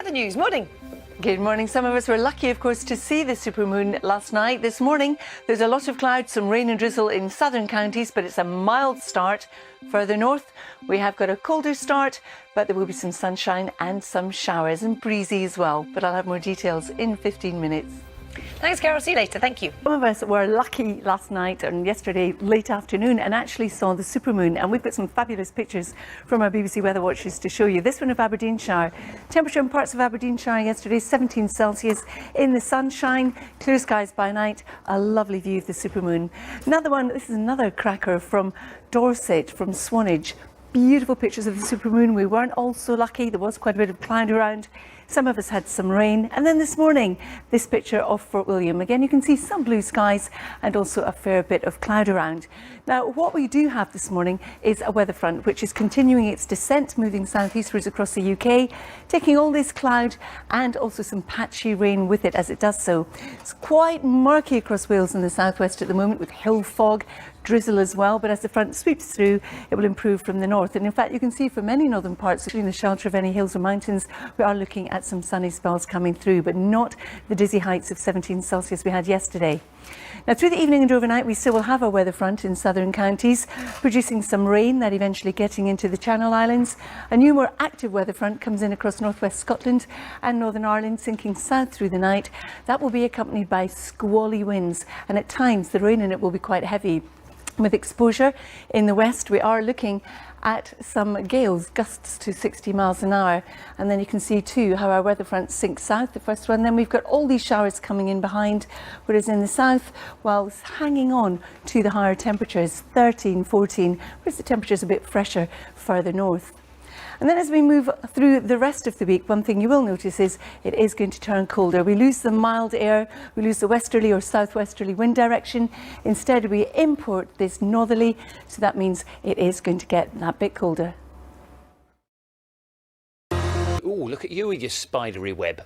weather news. Morning. Good morning. Some of us were lucky, of course, to see the supermoon last night. This morning, there's a lot of clouds, some rain and drizzle in southern counties, but it's a mild start. Further north, we have got a colder start, but there will be some sunshine and some showers and breezy as well. But I'll have more details in 15 minutes. Thanks, Carol. See you later. Thank you. Some of us were lucky last night and yesterday late afternoon and actually saw the supermoon, and we've got some fabulous pictures from our BBC Weather Watchers to show you. This one of Aberdeenshire. Temperature in parts of Aberdeenshire yesterday 17 Celsius in the sunshine, clear skies by night, a lovely view of the supermoon. Another one, this is another cracker from Dorset, from Swanage. Beautiful pictures of the supermoon. We weren't all so lucky. There was quite a bit of cloud around. Some of us had some rain. And then this morning, this picture of Fort William. Again, you can see some blue skies and also a fair bit of cloud around. Now, what we do have this morning is a weather front, which is continuing its descent, moving southeastwards across the UK, taking all this cloud and also some patchy rain with it as it does so. It's quite murky across Wales and the southwest at the moment, with hill fog, drizzle as well, but as the front sweeps through, it will improve from the north. And in fact, you can see for many northern parts, including the shelter of any hills or mountains, we are looking at some sunny spells coming through, but not the dizzy heights of 17 Celsius we had yesterday. Now, through the evening and overnight, we still will have a weather front in southern counties, producing some rain, that eventually getting into the Channel Islands. A new, more active weather front comes in across northwest Scotland and Northern Ireland, sinking south through the night. That will be accompanied by squally winds, and at times the rain in it will be quite heavy. With exposure in the west, we are looking at some gales, gusts to 60 miles an hour. And then you can see too how our weather front sinks south, the first one. Then we've got all these showers coming in behind, whereas in the south, well, hanging on to the higher temperatures, 13, 14, whereas the temperature's a bit fresher further north. And then as we move through the rest of the week, one thing you will notice is it is going to turn colder. We lose the mild air, we lose the westerly or southwesterly wind direction. Instead, we import this northerly, so that means it is going to get that bit colder. Oh, look at you with your spidery web.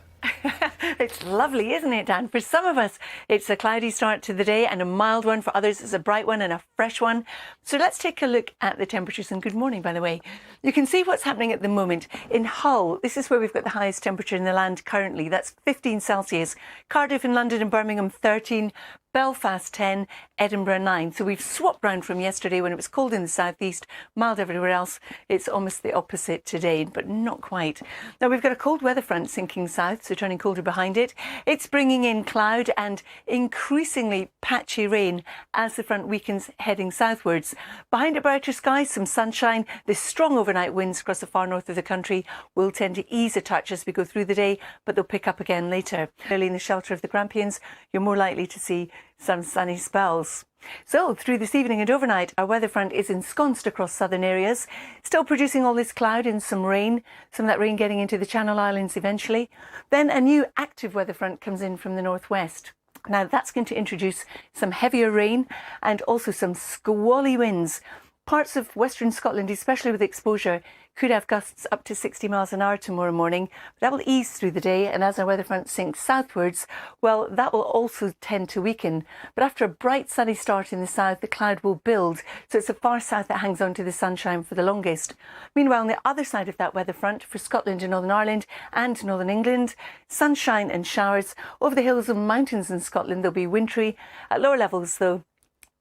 It's lovely, isn't it, Dan? For some of us, it's a cloudy start to the day and a mild one. For others, it's a bright one and a fresh one. So let's take a look at the temperatures. And good morning, by the way. You can see what's happening at the moment. In Hull, this is where we've got the highest temperature in the land currently. That's 15 Celsius. Cardiff and London and Birmingham, 13. Belfast 10, Edinburgh 9. So we've swapped round from yesterday when it was cold in the southeast, mild everywhere else. It's almost the opposite today, but not quite. Now we've got a cold weather front sinking south, so turning colder behind it. It's bringing in cloud and increasingly patchy rain as the front weakens heading southwards. Behind it, brighter skies, some sunshine. The strong overnight winds across the far north of the country will tend to ease a touch as we go through the day, but they'll pick up again later. Early in the shelter of the Grampians, you're more likely to see some sunny spells. So through this evening and overnight, our weather front is ensconced across southern areas, still producing all this cloud and some rain, some of that rain getting into the Channel Islands eventually. Then a new active weather front comes in from the northwest. Now that's going to introduce some heavier rain and also some squally winds. Parts of western Scotland, especially with exposure, could have gusts up to 60 miles an hour tomorrow morning. But that will ease through the day, and as our weather front sinks southwards, well, that will also tend to weaken. But after a bright sunny start in the south, the cloud will build, so it's the far south that hangs on to the sunshine for the longest. Meanwhile, on the other side of that weather front, for Scotland and Northern Ireland and Northern England, sunshine and showers. Over the hills and mountains in Scotland, they'll be wintry. At lower levels, though,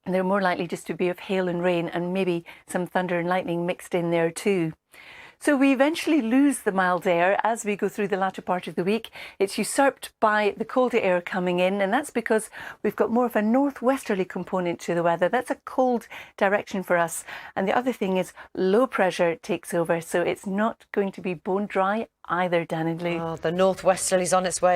and they're more likely just to be of hail and rain and maybe some thunder and lightning mixed in there too. So we eventually lose the mild air as we go through the latter part of the week. It's usurped by the colder air coming in, and that's because we've got more of a northwesterly component to the weather. That's a cold direction for us. And the other thing is low pressure takes over, so it's not going to be bone dry either, Dan and Lou. Oh, the northwesterly's on its way.